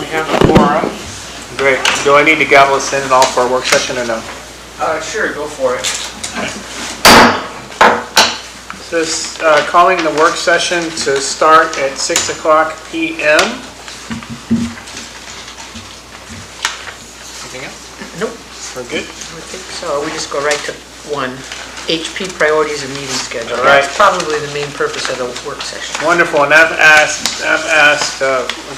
have a quorum. Great. Do I need to gavel us in at all for a work session or no? Sure, go for it. This calling the work session to start at 6 o'clock p.m. Anything else? Nope, We're good? I think so. We just go right to one. HP priorities and meeting schedule. All right. That's probably the main purpose of the work session. Wonderful. And I've asked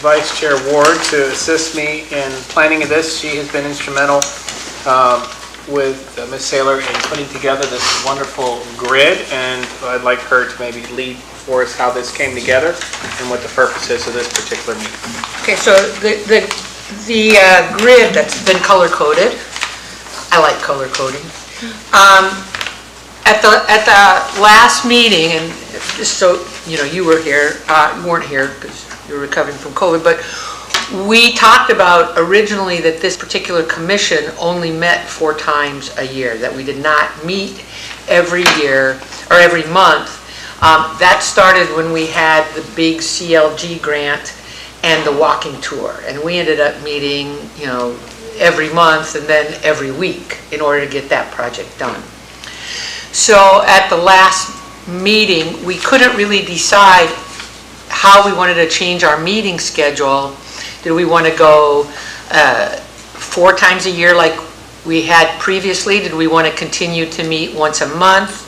Vice Chair Ward to assist me in planning of this. She has been instrumental with Ms. Saylor in putting together this wonderful grid, and I'd like her to maybe lead for us how this came together and what the purpose is of this particular meeting. Okay, so the grid that's been color coded. I like color coding. At the last meeting, and just so you know, you were here, you weren't here because you were recovering from COVID, but we talked about originally that this particular commission only met 4 times a year, that we did not meet every year or every month. That started when we had the big CLG grant and the walking tour, and we ended up meeting, you know, every month and then every week in order to get that project done. So at the last meeting, we couldn't really decide how we wanted to change our meeting schedule. Did we want to go 4 times a year like we had previously? Did we want to continue to meet once a month?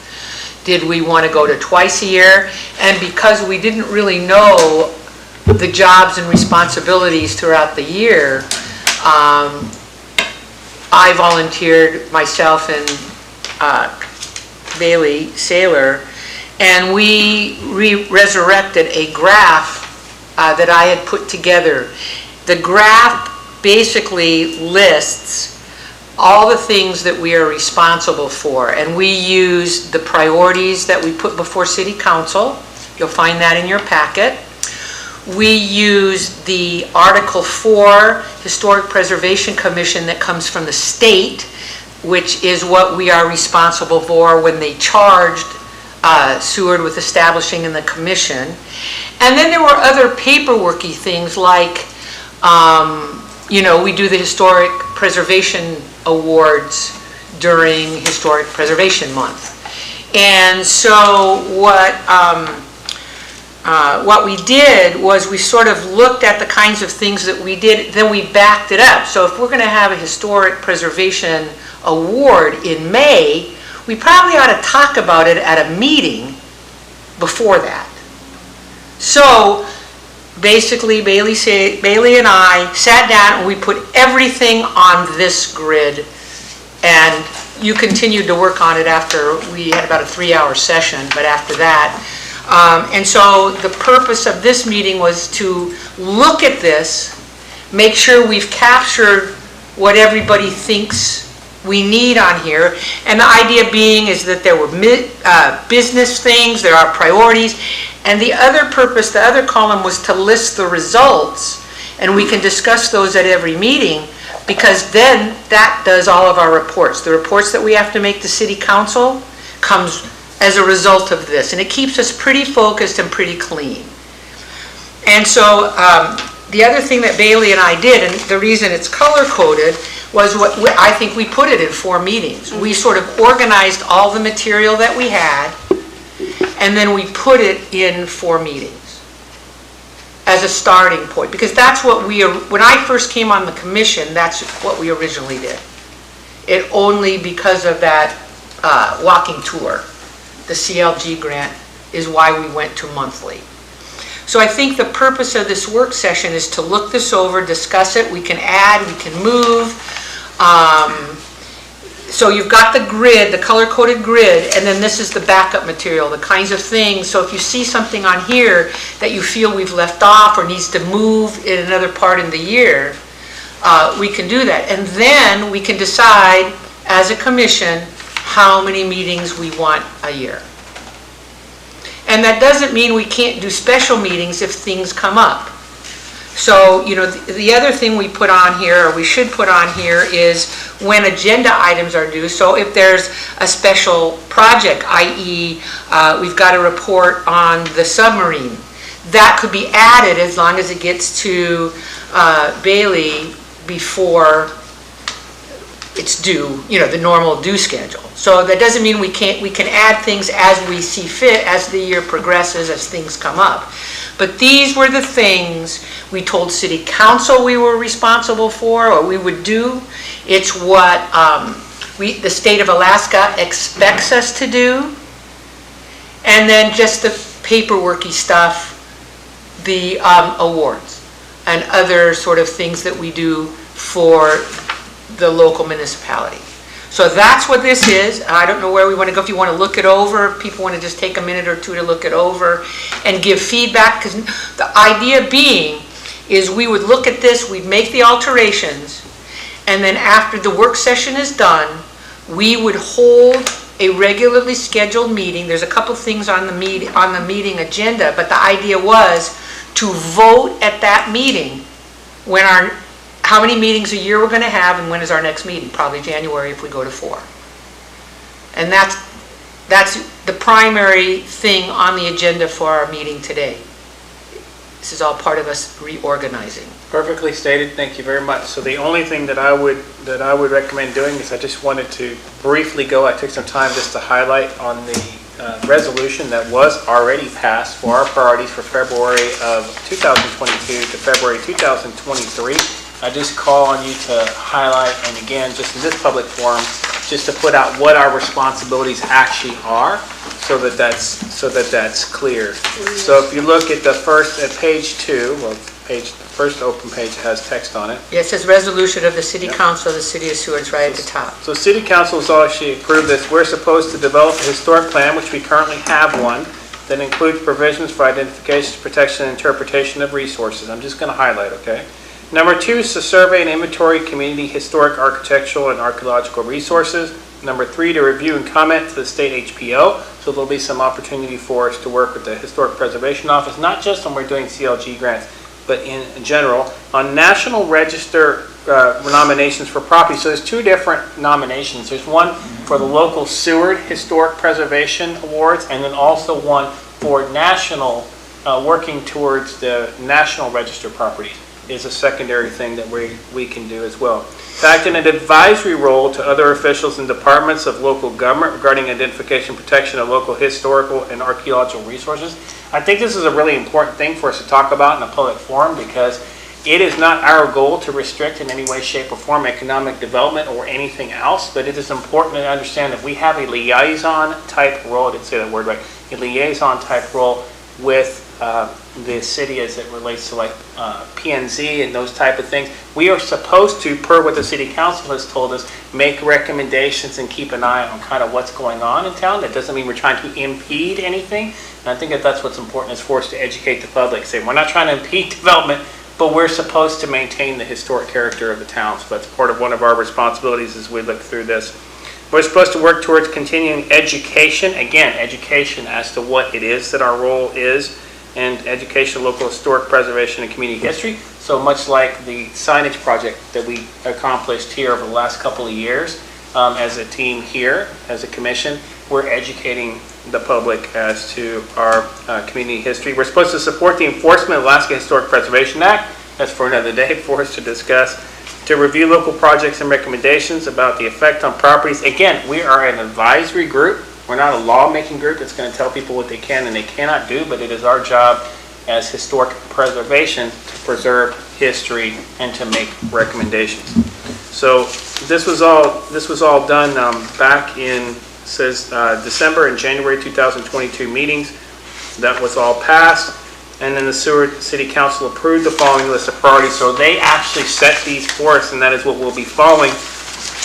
Did we want to go to twice a year? And because we didn't really know the jobs and responsibilities throughout the year, I volunteered, myself and Bailey Saylor, and we resurrected a graph that I had put together. The graph basically lists all the things that we are responsible for, and we use the priorities that we put before City Council. You'll find that in your packet. We use the Article 4 Historic Preservation Commission that comes from the state, which is what we are responsible for when they charged Seward with establishing in the commission. And then there were other paperworky things like, you know, we do the Historic Preservation Awards during Historic Preservation Month. And so what we did was we sort of looked at the kinds of things that we did, then we backed it up. So if we're going to have a Historic Preservation Award in May, we probably ought to talk about it at a meeting before that. So basically Bailey and I sat down and we put everything on this grid, and you continued to work on it after we had about a 3-hour session, but after that. And so the purpose of this meeting was to look at this, make sure we've captured what everybody thinks we need on here, and the idea being is that there were business things, there are priorities, and the other purpose, the other column, was to list the results, and we can discuss those at every meeting, because then that does all of our reports. The reports that we have to make to City Council comes as a result of this, and it keeps us pretty focused and pretty clean. And so the other thing that Bailey and I did, and the reason it's color-coded, was I think we put it in 4 meetings. We sort of organized all the material that we had, and then we put it in 4 meetings as a starting point, because that's what when I first came on the commission, that's what we originally did. It only because of that walking tour, the CLG grant, is why we went to monthly. So I think the purpose of this work session is to look this over, discuss it. We can add, we can move. So you've got the grid, the color-coded grid, and then this is the backup material, the kinds of things. So if you see something on here that you feel we've left off or needs to move in another part in the year, we can do that. And then we can decide as a commission how many meetings we want a year. And that doesn't mean we can't do special meetings if things come up. So, you know, the other thing we put on here, or we should put on here, is when agenda items are due. So if there's a special project, i.e. We've got a report on the submarine, that could be added as long as it gets to Bailey before it's due, the normal due schedule. So that doesn't mean we can add things as we see fit, as the year progresses, as things come up. But these were the things we told City Council we were responsible for, or we would do. It's what the state of Alaska expects us to do. And then just the paperworky stuff, the awards, and other sort of things that we do for the local municipality. So that's what this is. I don't know where we want to go. If you want to look it over, if people want to just take a minute or two to look it over and give feedback, because the idea being is we would look at this, we'd make the alterations, and then after the work session is done, we would hold a regularly scheduled meeting. There's a couple things on the meeting agenda, but the idea was to vote at that meeting when how many meetings a year we're going to have, and when is our next meeting? Probably January if we go to 4. And that's the primary thing on the agenda for our meeting today. This is all part of us reorganizing. Perfectly stated. Thank you very much. So the only thing that I would recommend doing is I just wanted to briefly I took some time just to highlight on the resolution that was already passed for our priorities for February of 2022 to February 2023. I just call on you to highlight, and again, just in this public forum, just to put out what our responsibilities actually are, so that that's clear. So if you look at at page 2, the first open page has text on it. Yeah, it says resolution of the City Council of the City of Seward right at the top. So City Council has actually approved this. We're supposed to develop a historic plan, which we currently have one, that includes provisions for identification, protection, and interpretation of resources. I'm just going to highlight, okay? Number 2 is to survey and inventory community historic, architectural, and archaeological resources. Number 3, to review and comment to the state HPO. So there'll be some opportunity for us to work with the Historic Preservation Office, not just when we're doing CLG grants, but in general, on National Register nominations for property. So there's 2 different nominations. There's one for the local Seward Historic Preservation Awards, and then also one for national, working towards the National Register properties is a secondary thing that we can do as well. To act in an advisory role to other officials and departments of local government regarding identification, protection of local historical and archaeological resources. I think this is a really important thing for us to talk about in a public forum, because it is not our goal to restrict in any way, shape, or form economic development or anything else, but it is important to understand that we have a liaison type role, I didn't say that word right, a liaison type role with the city as it relates to PNZ and those type of things. We are supposed to, per what the City Council has told us, make recommendations and keep an eye on kind of what's going on in town. That doesn't mean we're trying to impede anything. And I think that's what's important, is for us to educate the public. Say, we're not trying to impede development, but we're supposed to maintain the historic character of the town. So that's part of one of our responsibilities as we look through this. We're supposed to work towards continuing education. Again, education as to what it is that our role is, and education, local historic preservation, and community history. So much like the signage project that we accomplished here over the last couple of years as a team here, as a commission, we're educating the public as to our community history. We're supposed to support the enforcement of the Alaska Historic Preservation Act. That's for another day for us to discuss. To review local projects and recommendations about the effect on properties. Again, we are an advisory group. We're not a law-making group that's going to tell people what they can and they cannot do, but it is our job as historic preservation to preserve history and to make recommendations. So this was all done back in, says December and January 2022 meetings. That was all passed. And then the Seward City Council approved the following list of priorities. So they actually set these for us, and that is what we'll be following.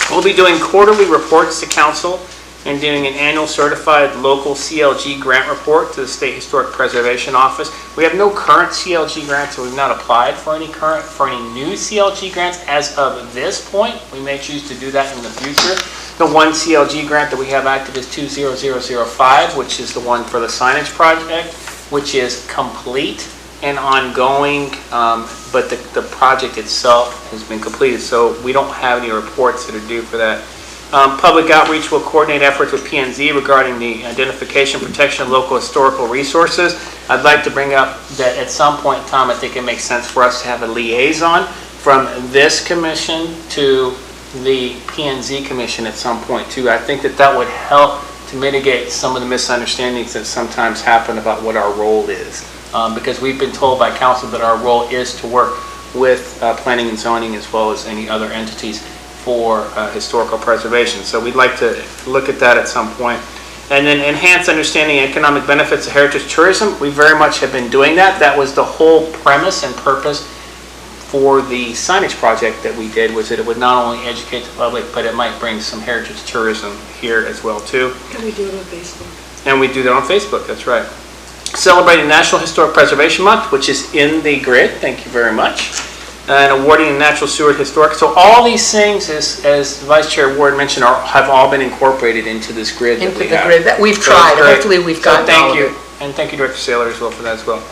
We'll be doing quarterly reports to council and doing an annual certified local CLG grant report to the State Historic Preservation Office. We have no current CLG grants, so we've not applied for any new CLG grants as of this point. We may choose to do that in the future. The one CLG grant that we have active is 20005, which is the one for the signage project, which is complete and ongoing, but the project itself has been completed, so we don't have any reports that are due for that. Public outreach will coordinate efforts with PNZ regarding the identification, protection of local historical resources. I'd like to bring up that at some point in time, I think it makes sense for us to have a liaison from this commission to the P&Z commission at some point too. I think that that would help to mitigate some of the misunderstandings that sometimes happen about what our role is. Because we've been told by council that our role is to work with planning and zoning as well as any other entities for historical preservation. So we'd like to look at that at some point. And then enhance understanding economic benefits of heritage tourism. We very much have been doing that. That was the whole premise and purpose for the signage project that we did, was that it would not only educate the public, but it might bring some heritage tourism here as well too. And we do it on Facebook. And we do that on Facebook, that's right. Celebrating National Historic Preservation Month, which is in the grid, thank you very much. And awarding the Natural Seward Historic. So all these things, as Vice Chair Ward mentioned, have all been incorporated into this grid that Into we the have. grid that we've So tried. it's great. Hopefully we've So gotten all thank of you. it. And thank you, Director Saylor, as well, for that as well.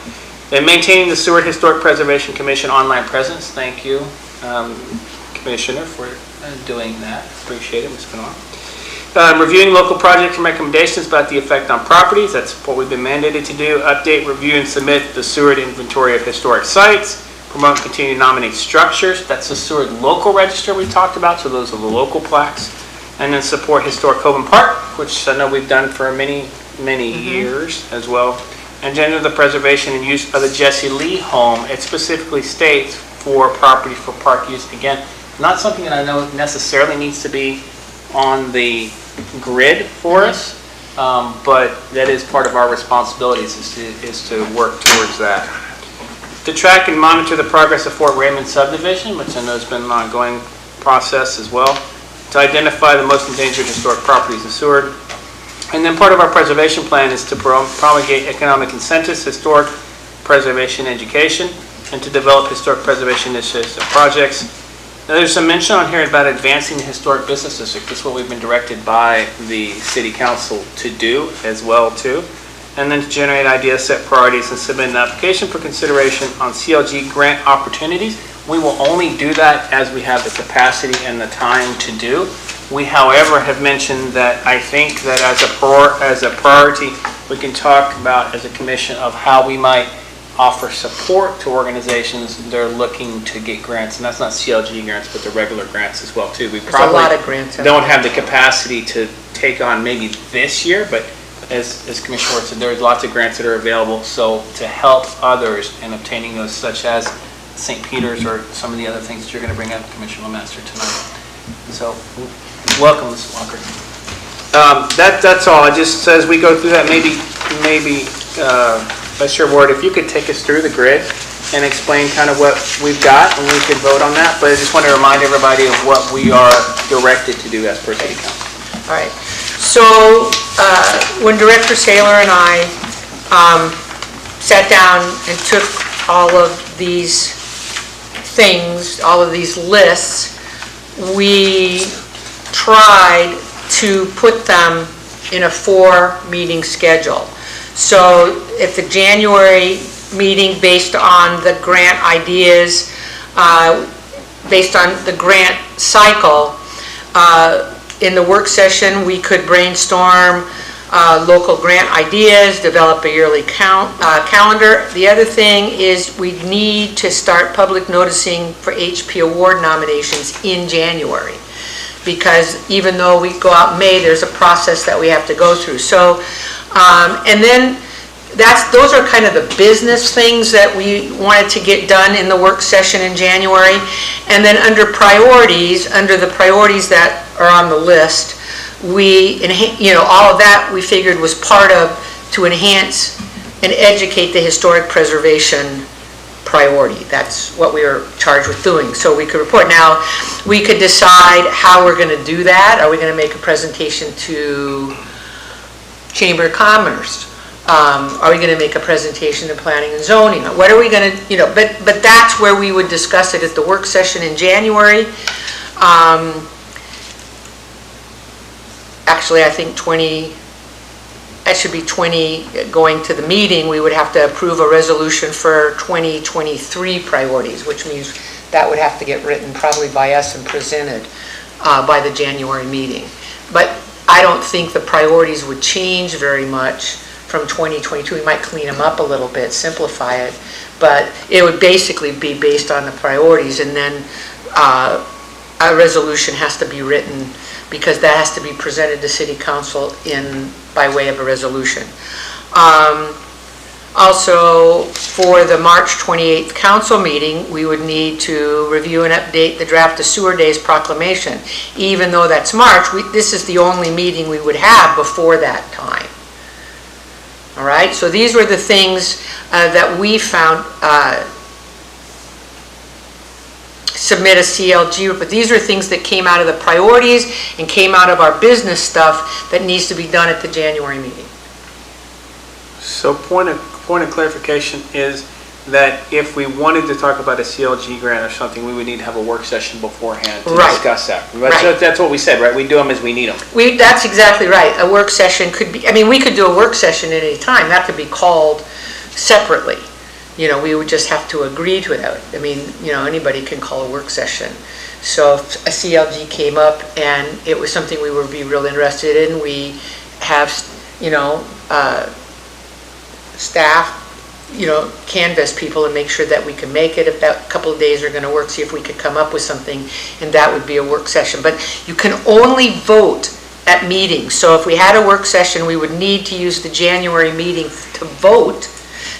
And maintaining the Seward Historic Preservation Commission online presence. Thank you, Commissioner, for doing that. Appreciate it, Ms. Benoit. Reviewing local projects and recommendations about the effect on properties. That's what we've been mandated to do. Update, review, and submit the Seward Inventory of Historic Sites. Promote and continue to nominate structures. That's the Seward Local Register we talked about, so those are the local plaques. And then support Historic Coben Park, which I know we've done for many years as well. And gender the preservation and use of the Jesse Lee home. It specifically states for property for park use. Again, not something that I know necessarily needs to be on the grid for us, but that is part of our responsibilities is to work towards that. To track and monitor the progress of Fort Raymond subdivision, which I know has been an ongoing process as well. To identify the most endangered historic properties in Seward. And then part of our preservation plan is to promulgate economic incentives, historic preservation education, and to develop historic preservation initiatives and projects. Now there's some mention on here about advancing the historic business district. This is what we've been directed by the City Council to do as well too. And then to generate ideas, set priorities, and submit an application for consideration on CLG grant opportunities. We will only do that as we have the capacity and the time to do. We, however, have mentioned that I think that as a priority, we can talk about as a commission of how we might offer support to organizations that are looking to get grants. And that's not CLG grants, but the regular grants as well too. We There's a lot of grants out there. don't have the capacity to take on maybe this year, but as Commissioner Ward said, there's lots of grants that are available. So to help others in obtaining those, such as St. Peter's or some of the other things that you're going to bring up, Commissioner LeMaster, tonight. So welcome, Mr. Walker. That's all. It just says we go through that. Maybe Vice Chair Ward, if you could take us through the grid and explain kind of what we've got, and we could vote on that. But I just want to remind everybody of what we are directed to do as per City Council. All right. So when Director Saylor and I sat down and took all of these things, all of these lists, we tried to put them in a 4-meeting schedule. So at the January meeting, based on the grant ideas, based on the grant cycle, in the work session, we could brainstorm local grant ideas, develop a yearly calendar. The other thing is we need to start public noticing for HP award nominations in January. Because even though we go out in May, there's a process that we have to go through. So, and then those are kind of the business things that we wanted to get done in the work session in January. And then under the priorities that are on the list, all of that we figured was part of to enhance and educate the historic preservation priority. That's what we were charged with doing. So we could report. Now, we could decide how we're going to do that. Are we going to make a presentation to Chamber of Commerce? Are we going to make a presentation to Planning and Zoning? What are we going to, but that's where we would discuss it at the work session in January. Actually, I think 20 going to the meeting. We would have to approve a resolution for 2023 priorities, which means that would have to get written probably by us and presented by the January meeting. But I don't think the priorities would change very much from 2022. We might clean them up a little bit, simplify it, but it would basically be based on the priorities, and then a resolution has to be written, because that has to be presented to City Council by way of a resolution. Also, for the March 28th council meeting, we would need to review and update the draft of Sewer Days proclamation. Even though that's March, this is the only meeting we would have before that time. All right, so these were the things that we found submit a CLG, but these are things that came out of the priorities and came out of our business stuff that needs to be done at the January meeting. So point of clarification is that if we wanted to talk about a CLG grant or something, we would need to have a work session beforehand to Right. discuss that. Right. That's what we said, right? We do them as we need them. That's exactly right. A work session could be, I mean, we could do a work session at any time. That could be called separately. You know, we would just have to agree to it. I mean, you know, anybody can call a work session. So if a CLG came up and it was something we would be real interested in, we have, you know, staff, you know, canvas people and make sure that we can make it. If that couple of days are going to work, see if we could come up with something, and that would be a work session. But you can only vote at meetings. So if we had a work session, we would need to use the January meeting to vote.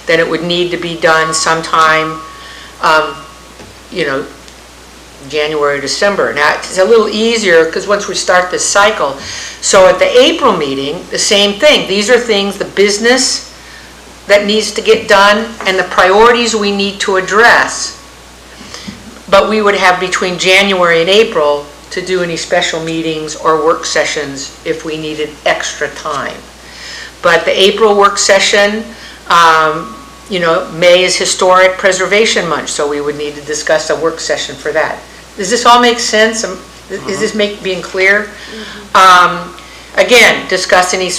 Then it would need to be done sometime, you know, January, December. Now, it's a little easier because once we start this cycle. So at the April meeting, the same thing. These are things, the business that needs to get done and the priorities we need to address. But we would have between January and April to do any special meetings or work sessions if we needed extra time. But the April work session, you know, May is Historic Preservation Month, so we would need to discuss a work session for that. Does this all make sense? Is this being clear? Again, discuss any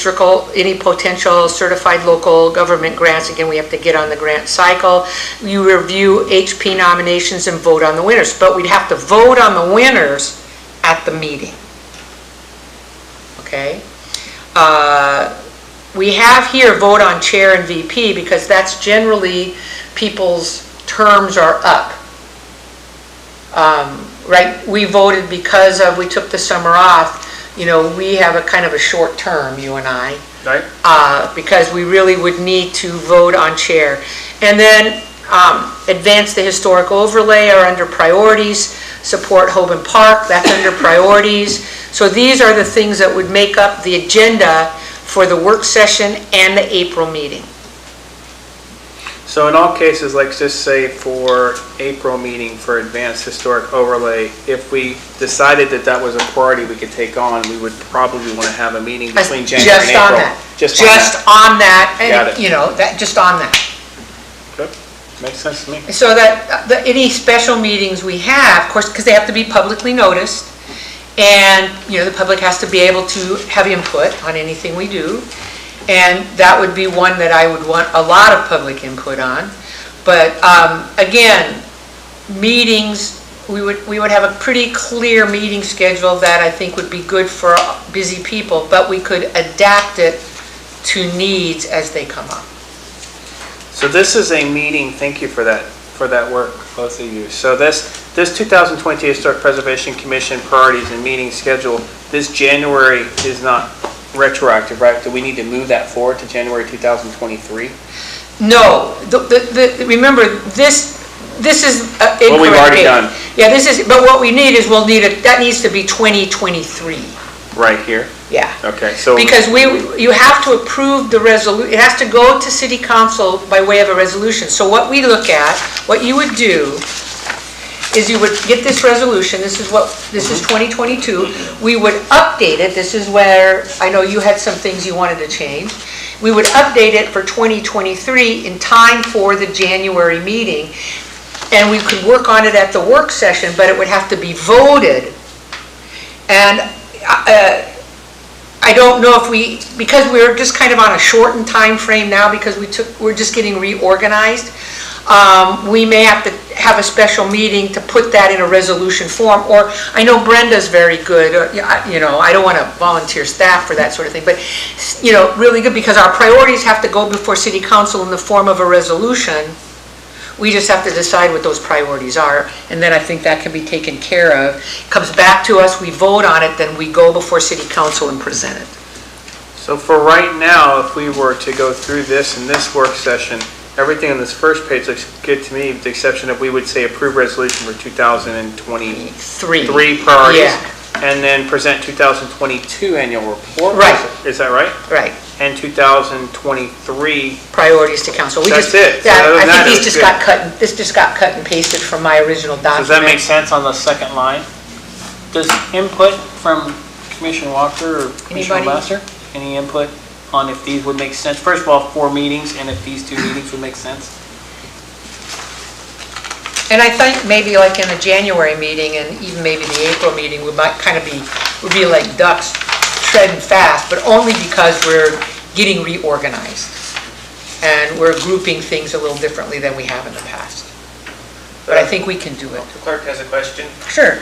potential certified local government grants. Again, we have to get on the grant cycle. You review HP nominations and vote on the winners, but we'd have to vote on the winners at the meeting. Okay? We have here vote on chair and VP because that's generally people's terms are up. Right? We voted because we took the summer off. You know, we have a kind of a short term, you and I. Right. Because we really would need to vote on chair. And then advance the historic overlay are under priorities. Support Hoban Park, that's under priorities. So these are the things that would make up the agenda for the work session and the April meeting. So in all cases, like just say for April meeting for advanced historic overlay, if we decided that that was a priority we could take on, we would probably want to have a meeting between January and April. Just on that. Got it. You know, just on that. Good. Makes sense to me. So that any special meetings we have, of course, because they have to be publicly noticed, and you know the public has to be able to have input on anything we do. And that would be one that I would want a lot of public input on. But again, meetings, we would have a pretty clear meeting schedule that I think would be good for busy people, but we could adapt it to needs as they come up. So this is a meeting, thank you for that work, both of you. So this 2020 Historic Preservation Commission priorities and meeting schedule, this January is not retroactive, right? Do we need to move that forward to January 2023? No, remember this is incorrect. What we've already done. Yeah, but what we need is that needs to be 2023. Right here? Yeah. Okay, so. Because you have to approve the resolution, it has to go to City Council by way of a resolution. So what we look at, what you would do is you would get this resolution, this is 2022, we would update it, this is where, I know you had some things you wanted to change, we would update it for 2023 in time for the January meeting, and we could work on it at the work session, but it would have to be voted. And I don't know if because we're just kind of on a shortened time frame now because we're just getting reorganized, we may have to have a special meeting to put that in a resolution form, or I know Brenda's very good, or, you know, I don't want to volunteer staff for that sort of thing, but, you know, really good, because our priorities have to go before city council in the form of a resolution. We just have to decide what those priorities are, and then I think that can be taken care of. Comes back to us, we vote on it, then we go before city council and present it. So for right now, if we were to go through this in this work session, everything on this first page looks good to me, with the exception of we would say approve resolution for 2023 priorities. Yeah. And then present 2022 annual report. Right. Is that right? Right. And 2023. Priorities to council. We That's just- it. that- Other than I that, think it these was just good. got cut, this just got cut and pasted from my original document. Does that make sense on the second line? Does input from Commissioner Walker or Commissioner Anybody? Master? Any input on if these would make sense? First of all, 4 meetings, and if these 2 meetings would make sense? And I think maybe like in a January meeting and even maybe the April meeting, we might kind of would be like ducks treading fast, but only because we're getting reorganized. And we're grouping things a little differently than we have in the past. But I think we can do it. The clerk has a question. Sure.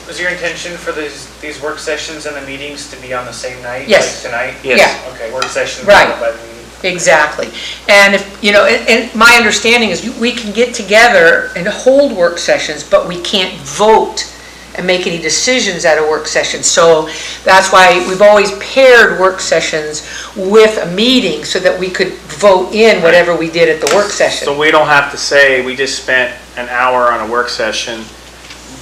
Was your intention for these work sessions and the meetings to be on the same night? Yes. Like tonight? Yes. Yeah. Okay, work session Right. followed by the meeting. Exactly. And if, you know, and my understanding is we can get together and hold work sessions, but we can't vote and make any decisions at a work session. So that's why we've always paired work sessions with a meeting so that we could vote in whatever we did at the work session. So we don't have to say, we just spent an hour on a work session,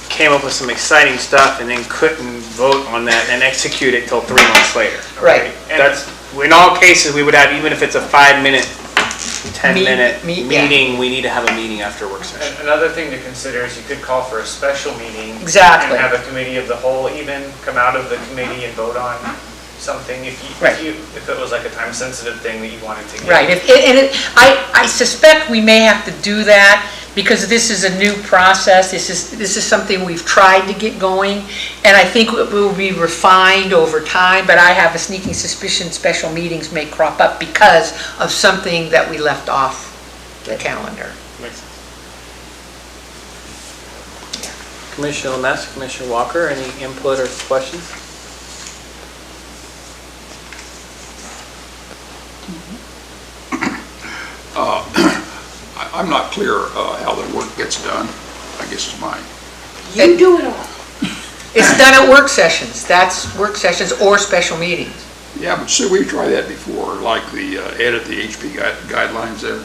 came up with some exciting stuff, and then couldn't vote on that and execute it till 3 months later. Right. That's, in all cases, we would have, even if it's a 5-minute, 10-minute yeah. meeting, we need to have a meeting after a work session. Another thing to consider is you could call for a special meeting. Exactly. And have a committee of the whole even come out of the committee and vote on something Right. if it was like a time sensitive thing that you wanted to get. Right, I suspect we may have to do that because this is a new process. This is something we've tried to get going, and I think it will be refined over time, but I have a sneaking suspicion special meetings may crop up because of something that we left off the calendar. Makes sense. Commissioner Lemess, Commissioner Walker, any input or questions? I'm not clear how the work gets done, I guess is mine. You do it all. It's done at work sessions. That's work sessions or special meetings. Yeah, but see, we've tried that before, like the edit the HP guidelines there.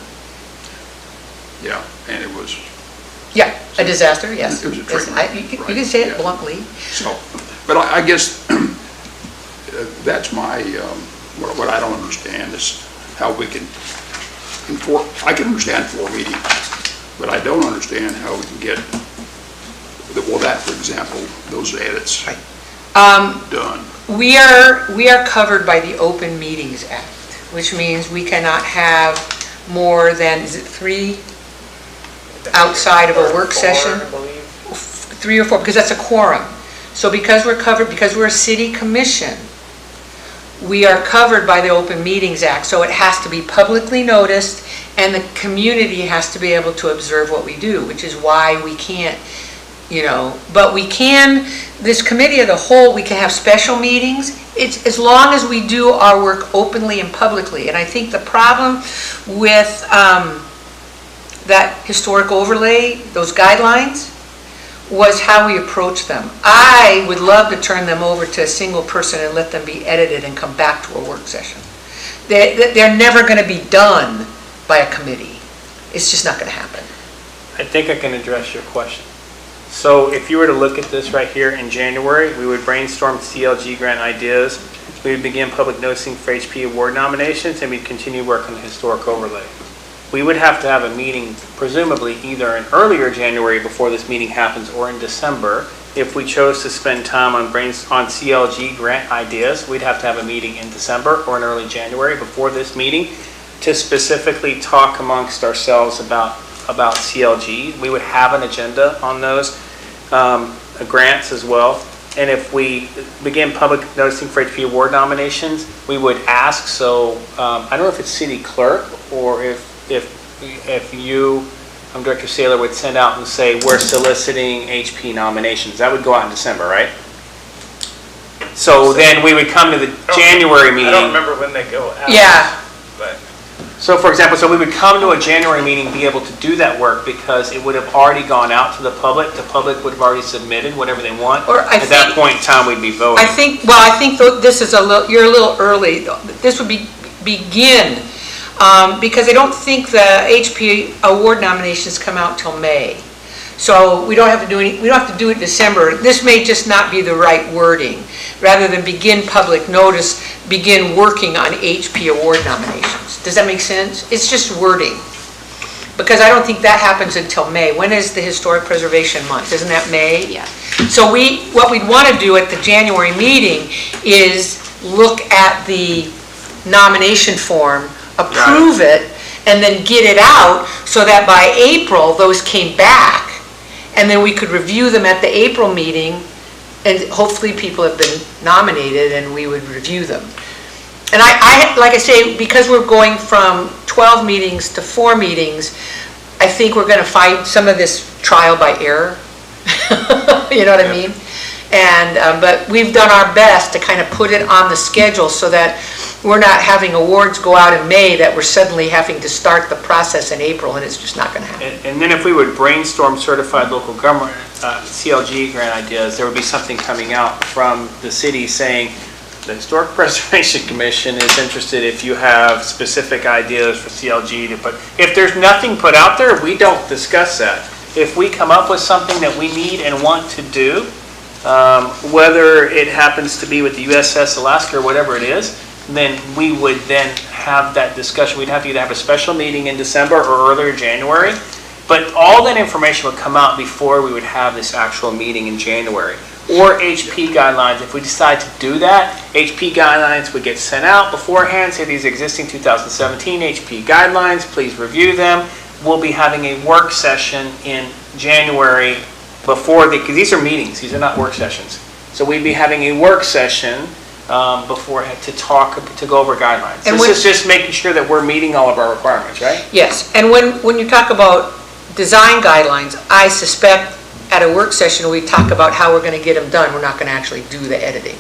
Yeah, and it was, Yeah, a disaster, yes. It was a Yes, treatment, you right, can say it yeah. bluntly. so, but I guess that's my, what I don't understand is how we can, I can understand 4 meetings, but I don't understand how we can get, well, that, for example, those edits done. We are covered by the Open Meetings Act, which means we cannot have more than, is it 3 outside of a work session? I believe. 3 or 4, because that's a quorum. So because we're covered, because we're a city commission, we are covered by the Open Meetings Act, so it has to be publicly noticed, and the community has to be able to observe what we do, which is why we can't, you know, but we can, this committee of the whole, we can have special meetings, it's as long as we do our work openly and publicly. And I think the problem with that historic overlay, those guidelines, was how we approach them. I would love to turn them over to a single person and let them be edited and come back to a work session. They're never going to be done by a committee. It's just not going to happen. I think I can address your question. So if you were to look at this right here in January, we would brainstorm CLG grant ideas. We would begin public noticing for HP award nominations, and we'd continue work on the historic overlay. We would have to have a meeting, presumably either in earlier January before this meeting happens or in December. If we chose to spend time on CLG grant ideas, we'd have to have a meeting in December or in early January before this meeting to specifically talk amongst ourselves about CLG. We would have an agenda on those grants as well. And if we begin public noticing for HP award nominations, we would ask, so I don't know if it's city clerk or if you Director Saylor would send out and say, we're soliciting HP nominations. That would go out in December, right? So then we would come to the January meeting. I don't remember when they go out. Yeah. But So for example, so we would come to a January meeting, be able to do that work because it would have already gone out to the public. The public would have already submitted whatever they want. Or I At that think- point in time, we'd be voting. I think this is you're a little early. This would begin, because I don't think the HP award nominations come out till May. So we don't have to do we don't have to do it in December. This may just not be the right wording. Rather than begin public notice, begin working on HP award nominations. Does that make sense? It's just wording. Because I don't think that happens until May. When is the Historic Preservation Month? Isn't that May? Yeah. So what we'd want to do at the January meeting is look at the nomination form, approve it, and then get it out so that by April, those came back. And then we could review them at the April meeting, and hopefully people have been nominated and we would review them. And like I say, because we're going from 12 meetings to 4 meetings, I think we're going to find some of this trial by error. You know what I mean? And, but we've done our best to kind of put it on the schedule so that we're not having awards go out in May that we're suddenly having to start the process in April, and it's just not going to happen. And then if we would brainstorm certified local government, CLG grant ideas, there would be something coming out from the city saying, the Historic Preservation Commission is interested if you have specific ideas for CLG to put. If there's nothing put out there, we don't discuss that. If we come up with something that we need and want to do, whether it happens to be with the USS Alaska or whatever it is, then we would then have that discussion. We'd have to either have a special meeting in December or earlier January, but all that information would come out before we would have this actual meeting in January. Or HP guidelines, if we decide to do that, HP guidelines would get sent out beforehand, say these existing 2017 HP guidelines, please review them. We'll be having a work session in January before, because these are meetings, these are not work sessions. So we'd be having a work session beforehand to go over guidelines. And This is just making sure that we're meeting all of our requirements, right? Yes, and when you talk about design guidelines, I suspect at a work session, we talk about how we're going to get them done. We're not going to actually do the editing.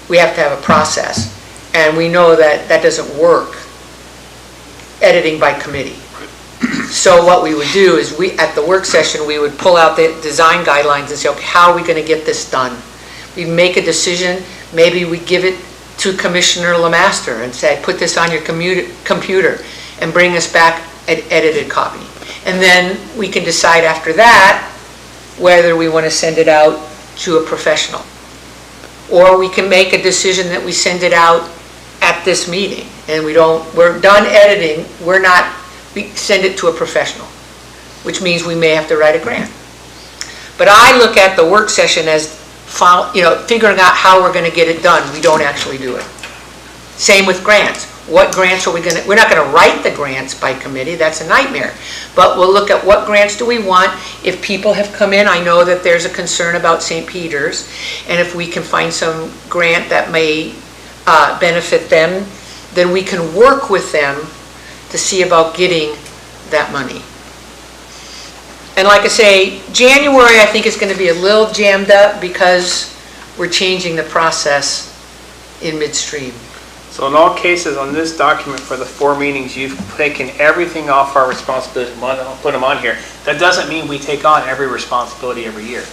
We have to have a process, and we know that that doesn't work, editing by committee. So what we would do is at the work session, we would pull out the design guidelines and say, okay, how are we going to get this done? We make a decision, maybe we give it to Commissioner Lemaster and say, put this on your computer and bring us back an edited copy. And then we can decide after that whether we want to send it out to a professional. Or we can make a decision that we send it out at this meeting and we're done editing, we send it to a professional, which means we may have to write a grant. But I look at the work session as figuring out how we're going to get it done. We don't actually do it. Same with grants. What grants are we're not going to write the grants by committee, that's a nightmare. But we'll look at what grants do we want. If people have come in, I know that there's a concern about St. Peter's, and if we can find some grant that may benefit them, then we can work with them to see about getting that money. And like I say, January I think is going to be a little jammed up because we're changing the process in midstream. So in all cases on this document for the 4 meetings, you've taken everything off our responsibility, I'll put them on here. That doesn't mean we take on every responsibility every year.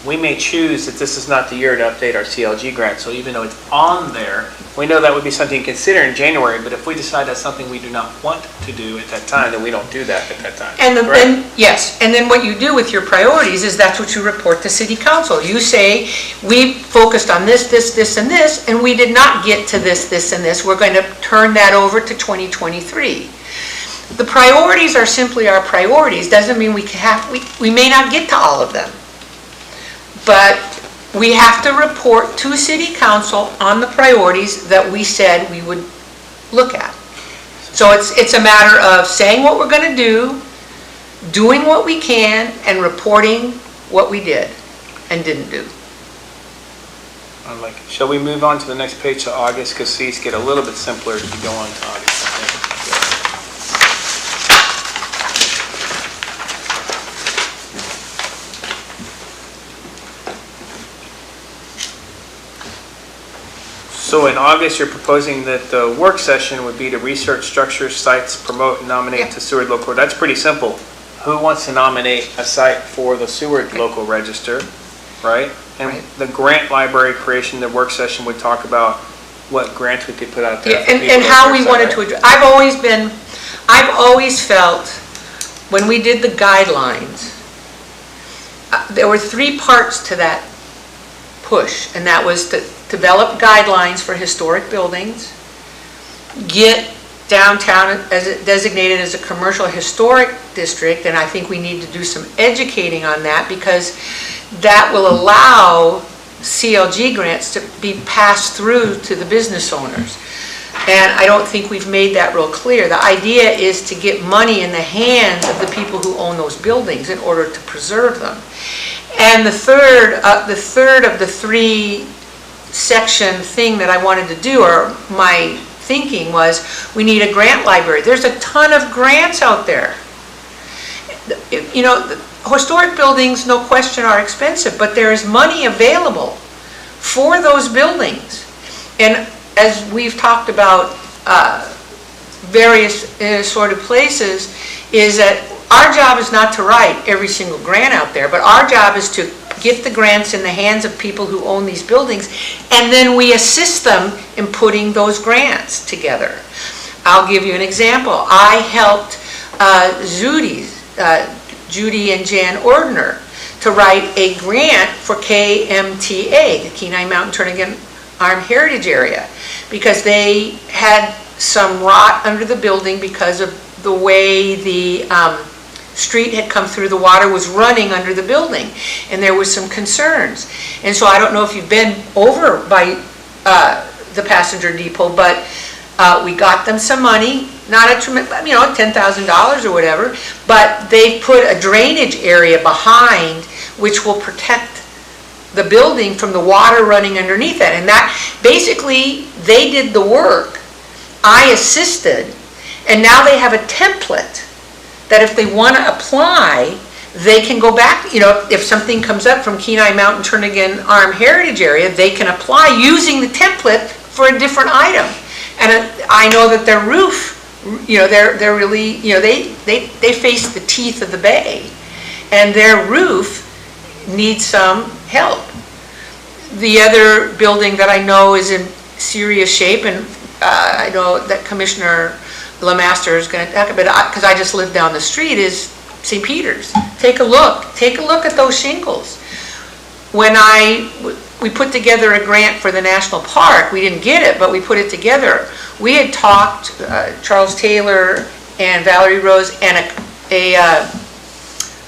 We may choose that this is not the year to update our CLG grant, so even though it's on there, we know that would be something to consider in January, but if we decide that's something we do not want to do at that time, then we don't do that at that time. And then, yes, and then what you do with your priorities is that's what you report to City Council. You say, we focused on this, this, this, and this, and we did not get to this, this, and this. We're going to turn that over to 2023. The priorities are simply our priorities. Doesn't mean we may not get to all of them. But we have to report to City Council on the priorities that we said we would look at. So it's a matter of saying what we're going to do, doing what we can, and reporting what we did and didn't do. I like it. Shall we move on to the next page to August? Because these get a little bit simpler as we go on to August, I think. So in August, you're proposing that the work session would be to research structures, sites, promote, and nominate Yeah. to Seward Local. That's pretty simple. Who wants to nominate a site for the Seward Local Register, right? And Right. the grant library creation, the work session would talk about what grants we could put out there. Yeah, for and people how to we decide, wanted right? to address, I've always felt, when we did the guidelines, there were 3 parts to that push, and that was to develop guidelines for historic buildings, get downtown designated as a commercial historic district, and I think we need to do some educating on that, because that will allow CLG grants to be passed through to the business owners. And I don't think we've made that real clear. The idea is to get money in the hands of the people who own those buildings in order to preserve them. And the third of the 3 section thing that I wanted to do, or my thinking was, we need a grant library. There's a ton of grants out there. You know, historic buildings, no question, are expensive, but there is money available for those buildings. And as we've talked about various sort of places, is that our job is not to write every single grant out there, but our job is to get the grants in the hands of people who own these buildings, and then we assist them in putting those grants together. I'll give you an example. I helped Judy and Jan Ordner to write a grant for KMTA, the Kenai Mountain Turnagain Armed Heritage Area, because they had some rot under the building because of the way the street had come through. The water was running under the building, and there was some concerns. And so I don't know if you've been over by the passenger depot, but we got them some money, not a tremendous, $10,000 or whatever, but they put a drainage area behind which will protect the building from the water running underneath it. And that, basically, they did the work. I assisted, and now they have a template that if they want to apply, they can go back, if something comes up from Kenai Mountain Turnagain Armed Heritage Area, they can apply using the template for a different item. And I know that their roof, they're really, they face the teeth of the bay, and their roof needs some help. The other building that I know is in serious shape, and I know that Commissioner LeMaster is going to talk about, because I just live down the street, is St. Peter's. Take a look at those shingles. When we put together a grant for the national park, we didn't get it, but we put it together. We had talked, Charles Taylor and Valerie Rose, and a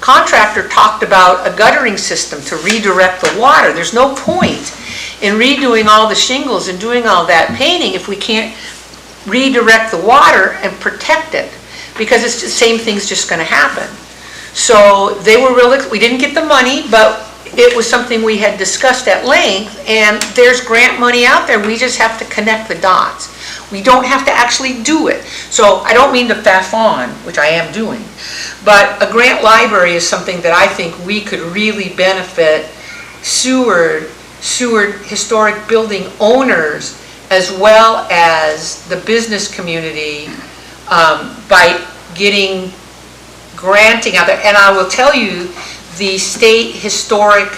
contractor talked about a guttering system to redirect the water. There's no point in redoing all the shingles and doing all that painting if we can't redirect the water and protect it, because it's the same thing's just going to happen. So they were we didn't get the money, but it was something we had discussed at length, and there's grant money out there. We just have to connect the dots. We don't have to actually do it. So I don't mean to faff on, which I am doing, but a grant library is something that I think we could really benefit Seward historic building owners as well as the business community by getting granting out there. And I will tell you, the State Historic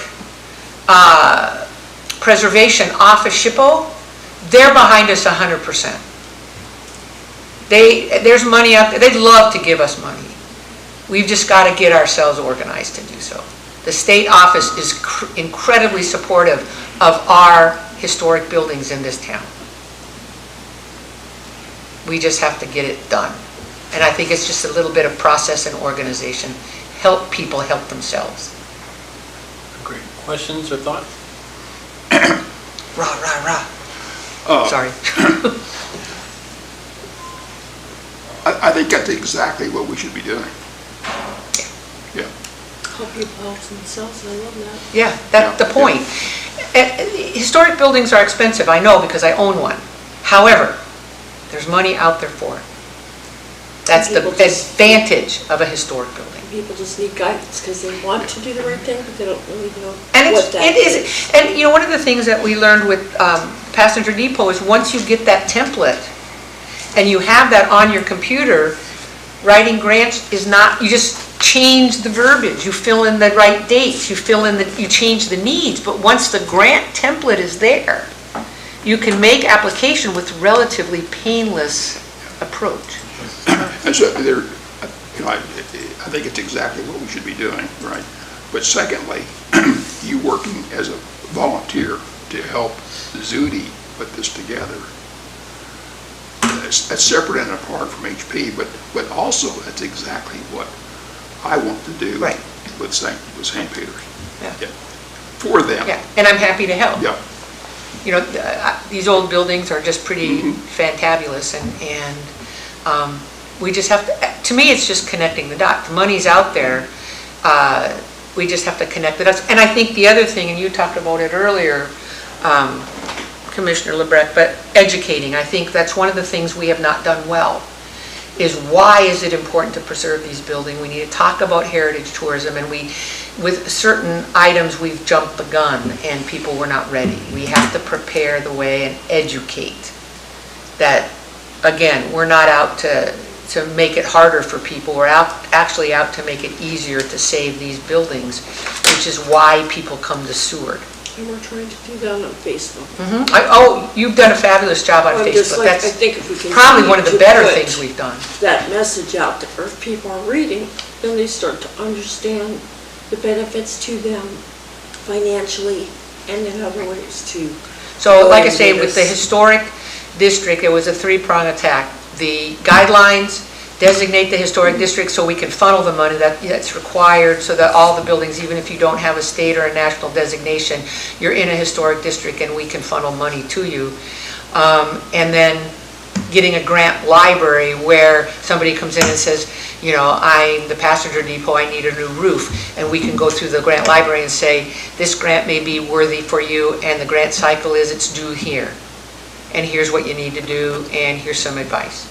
Preservation Office, SHPO, they're behind us 100%. There's money out there. They'd love to give us money. We've just got to get ourselves organized to do so. The state office is incredibly supportive of our historic buildings in this town. We just have to get it done. And I think it's just a little bit of process and organization. Help people help themselves. Great. Questions or thoughts? Rah, rah, rah. Sorry. I think that's exactly what we should be doing. Yeah. Help people help themselves, I love that. Yeah, that's the point. Historic buildings are expensive, I know, because I own one. However, there's money out there for it. That's the People just- advantage of a historic building. People just need guidance because they want to do the right thing, but they don't really know And what that it is, and you know, one of the things that we learned with Passenger Depot is once you get that template and you have that on your computer, writing grants is not, you just change the verbiage, you fill in the right dates, you change the needs, but once the grant template is there, you can make application with relatively painless approach. And so there, you know, I think it's exactly what we should be doing, right? But secondly, you working as a volunteer to help Zudi put this together, that's separate and apart from HP, but also that's exactly what I want to do Right. with St. Peter's. Yeah. For them. Yeah, and I'm happy to help. Yeah. You know, these old buildings are just pretty fantabulous, and we just have to me, it's just connecting the dots. The money's out there, we just have to connect the dots. And I think the other thing, and you talked about it earlier, Commissioner LeBrecq, but educating, I think that's one of the things we have not done well, is why is it important to preserve these buildings? We need to talk about heritage tourism, and with certain items, we've jumped the gun, and people were not ready. We have to prepare the way and educate that, again, we're not out to make it harder for people. We're actually out to make it easier to save these buildings, which is why people come to Seward. And we're trying to do that on Facebook. You've done a fabulous job on I'm just Facebook. like, I That's think if we can probably one of the continue to better put things we've done. that message out there, if people are reading, then they start to understand the benefits to them financially and in other ways too. So like I say, with the historic district, it was a three-prong attack. The guidelines designate the historic district so we can funnel the money that's required so that all the buildings, even if you don't have a state or a national designation, you're in a historic district and we can funnel money to you. And then getting a grant library where somebody comes in and says, you know, I'm the Passenger Depot, I need a new roof. And we can go through the grant library and say, this grant may be worthy for you, and the grant cycle is it's due here. And here's what you need to do, and here's some advice.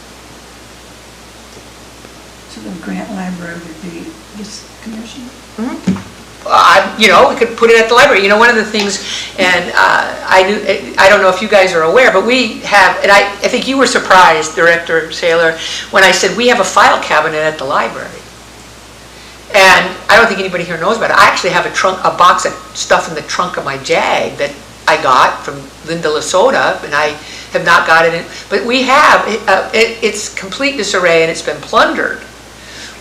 So the grant library would be this commission? You know, we could put it at the library. You know, one of the things, and I don't know if you guys are aware, but we have, and I think you were surprised, Director Saylor, when I said we have a file cabinet at the library. And I don't think anybody here knows about it. I actually have a box of stuff in the trunk of my Jag that I got from Linda Lasota, and I have not got it in, but we have, it's complete disarray and it's been plundered.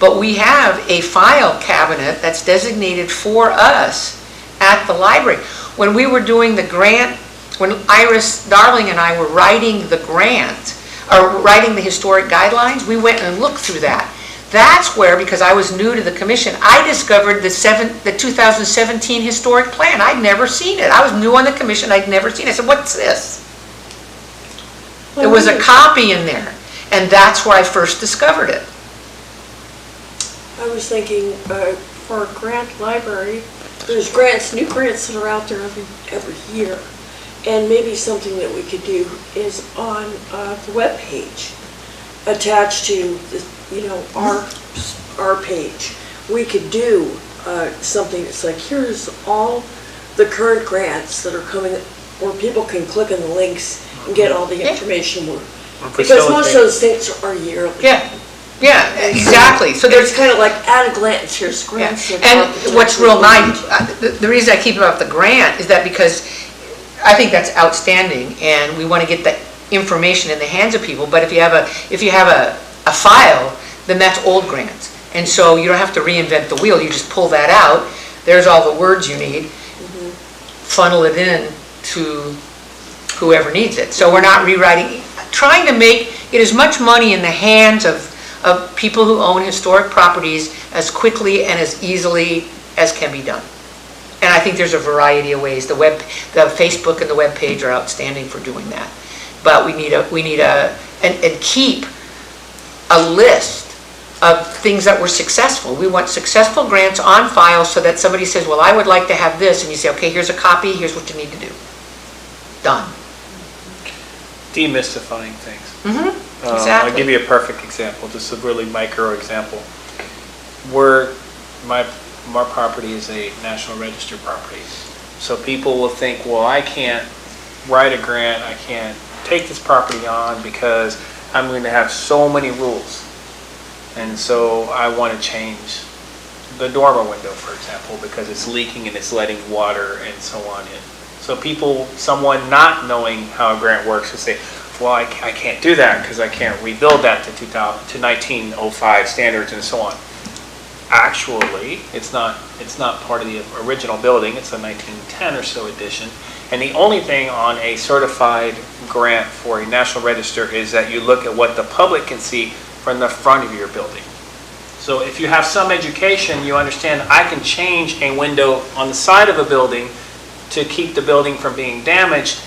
But we have a file cabinet that's designated for us at the library. When we were doing the grant, when Iris Darling and I were writing the grant, or writing the historic guidelines, we went and looked through that. That's where, because I was new to the commission, I discovered the 2017 historic plan. I'd never seen it. I was new on the commission, I'd never seen it. I said, what's this? There was a copy in there, and that's where I first discovered it. I was thinking for a grant library, there's grants, new grants that are out there every year. And maybe something that we could do is on the webpage, attached to the, you know, our page. We could do something that's like, here's all the current grants that are coming, where people can click on the links and get all the information. Because most of those things are yearly. Yeah, exactly. So It's kind of like at a glance, here's grants. And what's real nice, the reason I keep about the grant is that because I think that's outstanding, and we want to get the information in the hands of people. But if you have a file, then that's old grants, and so you don't have to reinvent the wheel. You just pull that out. There's all the words you need. Funnel it in to whoever needs it. So we're not rewriting, trying to get as much money in the hands of people who own historic properties as quickly and as easily as can be done. And I think there's a variety of ways. The Facebook and the web page are outstanding for doing that. But we need and keep a list of things that were successful. We want successful grants on file so that somebody says, well, I would like to have this, and you say, okay, here's a copy, here's what you need to do. Done. Demystifying things. I'll Exactly. give you a perfect example, just a really micro example. My property is a National Register property. So people will think, well, I can't write a grant, I can't take this property on because I'm going to have so many rules. And so I want to change the dormer window, for example, because it's leaking and it's letting water and so on in. So someone not knowing how a grant works will say, well, I can't do that because I can't rebuild that to 1905 standards and so on. Actually, it's not part of the original building. It's a 1910 or so edition. And the only thing on a certified grant for a National Register is that you look at what the public can see from the front of your building. So if you have some education, you understand I can change a window on the side of a building to keep the building from being damaged,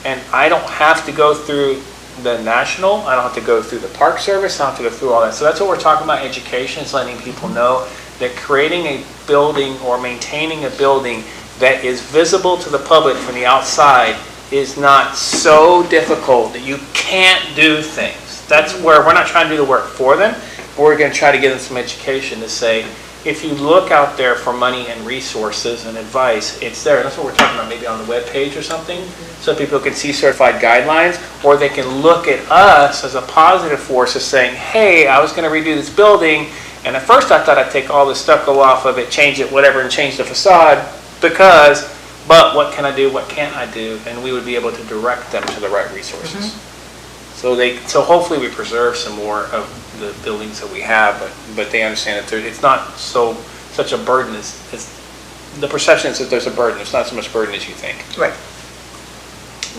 and I don't have to go through the national, I don't have to go through the Park Service, I don't have to go through all that. So that's what we're talking about, education, is letting people know that creating a building or maintaining a building that is visible to the public from the outside is not so difficult that you can't do things. That's where we're not trying to do the work for them, but we're going to try to give them some education to say, if you look out there for money and resources and advice, it's there. That's what we're talking about, maybe on the web page or something, so people can see certified guidelines, or they can look at us as a positive force of saying, hey, I was going to redo this building, and at first I thought I'd take all the stucco off of it, change it, whatever, and change the facade, but what can I do, what can't I do? And we would be able to direct them to the right resources. So hopefully we preserve some more of the buildings that we have, but they understand that it's not such a burden as the perception is that there's a burden. It's not so much burden as you think. Right.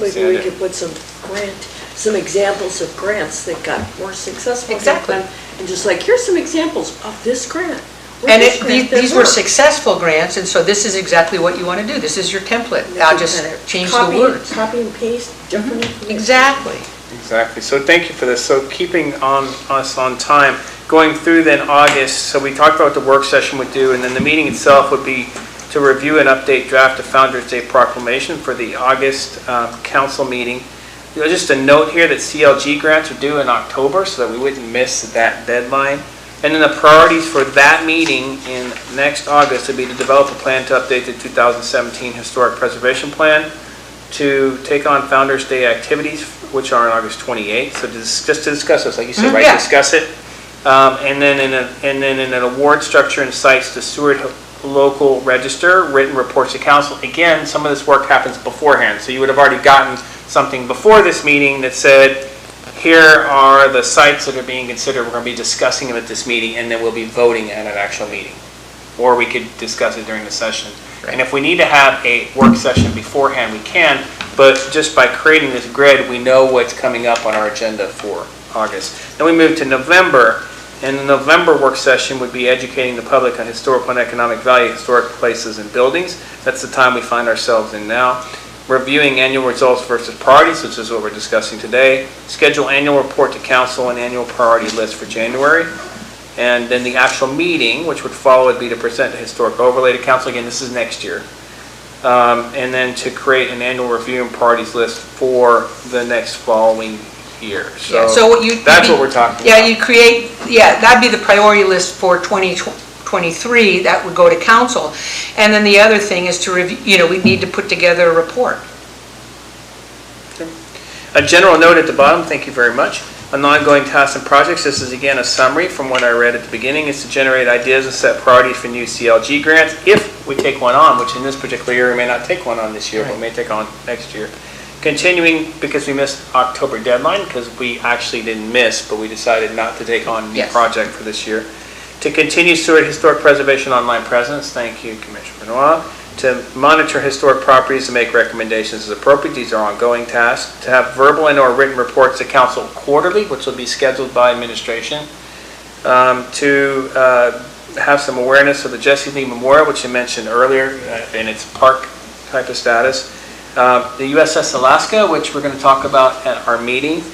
Maybe we could put some examples of grants that got more successful. Exactly. And just like, here's some examples of this grant. And these were successful grants, and so this is exactly what you want to do. This is your template. I'll just change the words. Copy and paste different information. Exactly. Exactly. So thank you for this. So keeping us on time, going through then August, so we talked about what the work session would do, and then the meeting itself would be to review and update draft of Founder's Day proclamation for the August council meeting. Just a note here that CLG grants are due in October, so that we wouldn't miss that deadline. And then the priorities for that meeting in next August would be to develop a plan to update the 2017 Historic Preservation Plan, to take on Founder's Day activities, which are on August 28th. So just to discuss this, like you said, right? Yeah. Discuss it. And then in an award structure and sites to Seward Local Register, written reports to council. Again, some of this work happens beforehand. So you would have already gotten something before this meeting that said, here are the sites that are being considered. We're going to be discussing them at this meeting, and then we'll be voting at an actual meeting. Or we could discuss it during the session. Right. And if we need to have a work session beforehand, we can, but just by creating this grid, we know what's coming up on our agenda for August. Then we move to November, and the November work session would be educating the public on historical and economic value, historic places and buildings. That's the time we find ourselves in now. Reviewing annual results versus priorities, which is what we're discussing today. Schedule annual report to council and annual priority list for January. And then the actual meeting, which would follow, would be to present a historic overlay to council. Again, this is next year. And then to create an annual review and priorities list for the next following year. So that's what we're talking about. Yeah, you create, that'd be the priority list for 2023. That would go to council. And then the other thing is to review, we need to put together a report. Okay. A general note at the bottom, thank you very much. On ongoing tasks and projects, this is again a summary from what I read at the beginning, is to generate ideas and set priorities for new CLG grants, if we take one on, which in this particular year we may not take one on this year, but we may take on next year. Continuing, because we missed October deadline, because we actually didn't miss, but we decided not to take on a new project for this year. To continue Seward Historic Preservation online presence, thank you, Commissioner Benoit. To monitor historic properties and make recommendations as appropriate. These are ongoing tasks. To have verbal and/or written reports to council quarterly, which will be scheduled by administration. To have some awareness of the Jesse Lee Memorial, which you mentioned earlier, in its park type of status. The USS Alaska, which we're going to talk about at our meeting.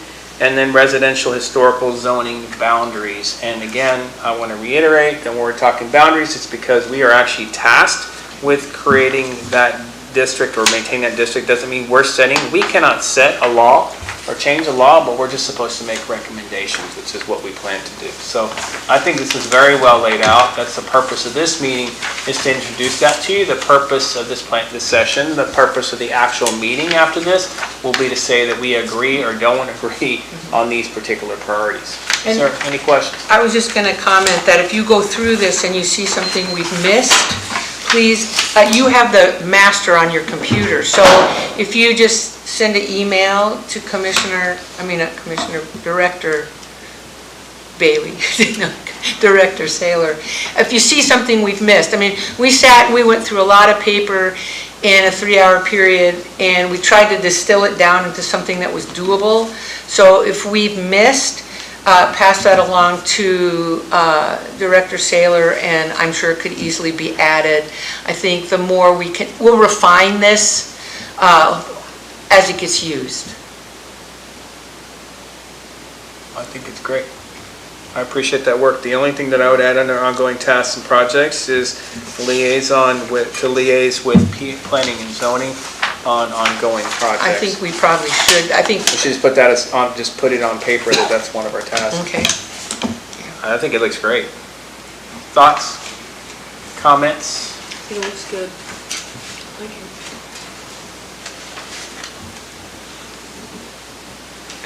And then residential historical zoning boundaries. And again, I want to reiterate that when we're talking boundaries, it's because we are actually tasked with creating that district or maintain that district doesn't mean we're setting, we cannot set a law or change a law, but we're just supposed to make recommendations, which is what we plan to do. So I think this is very well laid out. That's the purpose of this meeting, is to introduce that to you. The purpose of this session, the purpose of the actual meeting after this will be to say that we agree or don't agree on these particular priorities. And- Sir, any questions? I was just going to comment that if you go through this and you see something we've missed, please, you have the master on your computer, so if you just send an email to Director Bailey, Director Saylor, if you see something we've missed. I mean, we went through a lot of paper in a 3-hour period, and we tried to distill it down into something that was doable. So if we've missed, pass that along to Director Saylor, and I'm sure it could easily be added. I think the more we'll refine this as it gets used. I think it's great. I appreciate that work. The only thing that I would add under ongoing tasks and projects is to liaise with planning and zoning on ongoing projects. I think we probably should, We should just put that just put it on paper that that's one of our tasks. okay. I think it looks great. Thoughts? Comments? It looks good. Thank you.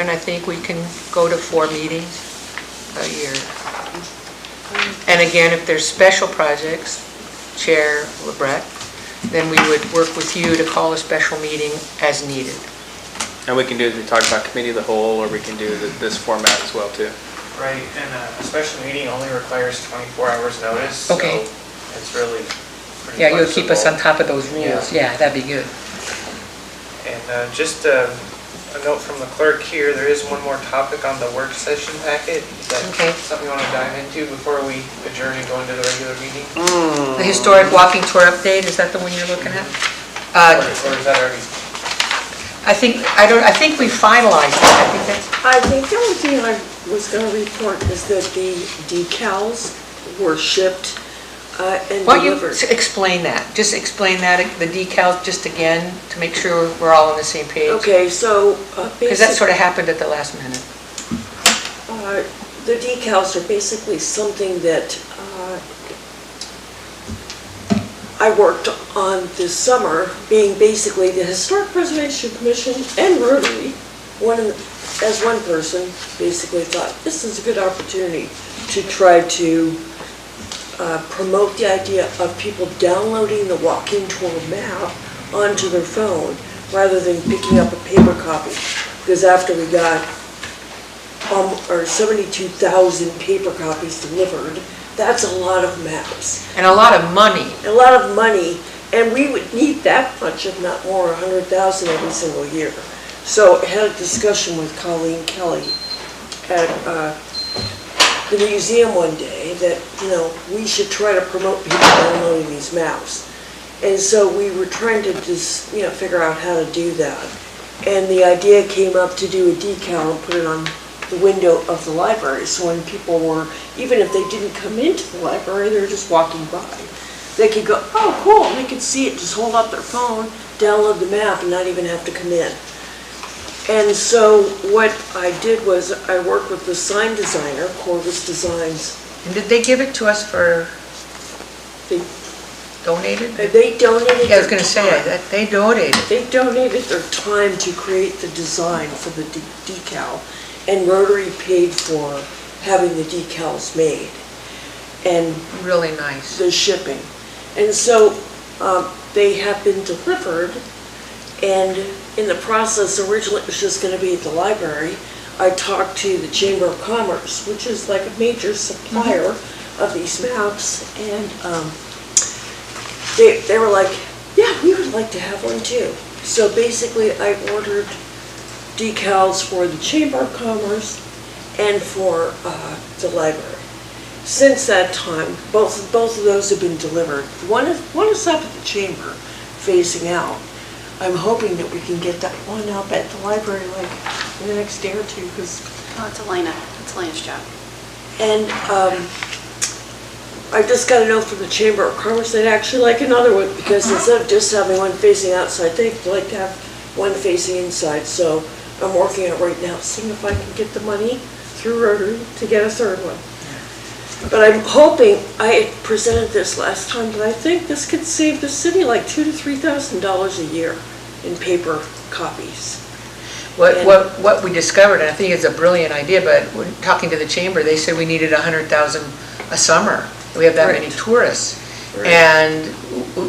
And I think we can go to 4 meetings a year. And again, if there's special projects, Chair LeBret, then we would work with you to call a special meeting as needed. And we can do, as we talked about, committee of the whole, or we can do this format as well, too. Right, and a special meeting only requires 24 hours notice. Okay. So it's really pretty Yeah, you'll keep us on flexible. top of those rules. Yeah, that'd be good. And just a note from the clerk here, there is one more topic on the work session packet. Is that Okay. something you want to dive into before we adjourn and go into the regular meeting? The historic walking tour update, is that the one you're looking at? Or is that already? I think we finalized it. I think that's, I think the only thing I was gonna report is that the decals were shipped and why don't you delivered. explain that? Just explain that, the decals, just again, to make sure we're all on the same page. Okay, so Because that sort of happened at the last minute. the decals are basically something that I worked on this summer, being basically the Historic Preservation Commission and Rotary, as one person, basically thought this is a good opportunity to try to promote the idea of people downloading the walking tour map onto their phone rather than picking up a paper copy. Because after we got 72,000 paper copies delivered, that's a lot of maps. And a lot of money. A lot of money, and we would need that much, if not more, 100,000 every single year. So I had a discussion with Colleen Kelly at the museum one day that, we should try to promote people downloading these maps. And so we were trying to just, figure out how to do that. And the idea came up to do a decal and put it on the window of the library, so when people were, even if they didn't come into the library, they were just walking by, they could go, oh, cool, and they could see it, just hold up their phone, download the map, and not even have to come in. And so what I did was I worked with the sign designer, Corvus Designs. And did they give it to us for They donated? donated. Yeah, I was going to say, that they donated. They donated their time to create the design for the decal, and Rotary paid for having the decals made and Really nice. the shipping. And so they have been delivered, and in the process, originally it was just going to be at the library. I talked to the Chamber of Commerce, which is like a major supplier of these maps, and they were like, yeah, we would like to have one too. So basically I ordered decals for the Chamber of Commerce and for the library. Since that time, both of those have been delivered. One is up at the Chamber, facing out. I'm hoping that we can get that one up at the library like in the next day or two, because Oh, it's Elena. It's Elena's job. and I just got a note from the Chamber of Commerce, they'd actually like another one, because instead of just having one facing outside, they'd like to have one facing inside. So I'm working on it right now, seeing if I can get the money through Rotary to get a third one. But I'm hoping, I had presented this last time, but I think this could save the city like $2,000 to $3,000 a year in paper copies. What we discovered, and I think it's a brilliant idea, but when talking to the chamber, they said we needed 100,000 a summer. We have that many Right. tourists. Right. And,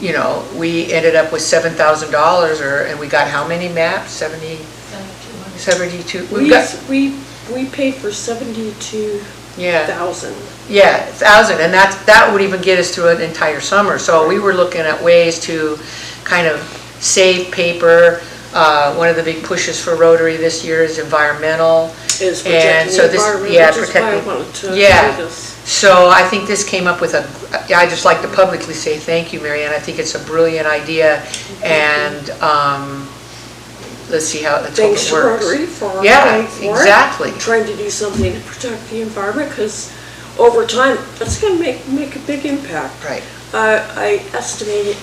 you know, we ended up with $7,000 and we got how many maps? 72? We got, We paid for 72,000. yeah, 1,000, and that would even get us through an entire summer. So we were looking at ways to kind of save paper. One of the big pushes for Rotary this year is environmental. Is And protecting so the this- environment, yeah, which is why I protecting- wanted to yeah. do this. So I think this came up with I just like to publicly say thank you, Mary Ann. I think it's a brilliant idea, and let's see how, let's hope Thanks it to works. Rotary for Yeah, paying for it. exactly. Trying to do something to protect the environment, because over time, that's gonna make a big impact. Right. I estimated,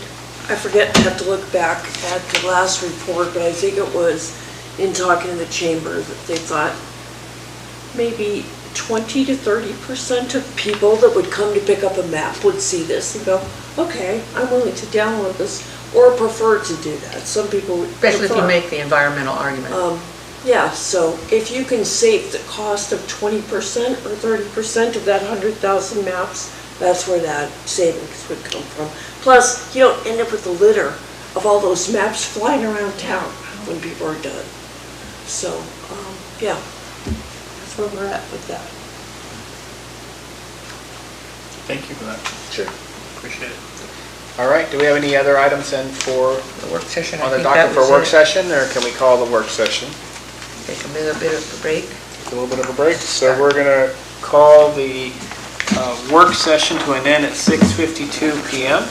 I forget, I have to look back at the last report, but I think it was in talking to the chamber that they thought maybe 20 to 30% of people that would come to pick up a map would see this and go, okay, I'm willing to download this, or prefer to do that. Some people would Especially if you prefer. make the environmental argument. Yeah, so if you can save the cost of 20% or 30% of that 100,000 maps, that's where that savings would come from. Plus, you don't end up with a litter of all those maps flying around town when people are done. So, yeah, that's where we're at with that. Thank you for that. Sure. Appreciate it. All right, do we have any other items then for, The work session, I on the think docket that for was work it. session, or can we call the work session? Take a little bit of a break. A little bit of a break, so we're gonna call the work session to an end at 6:52 PM.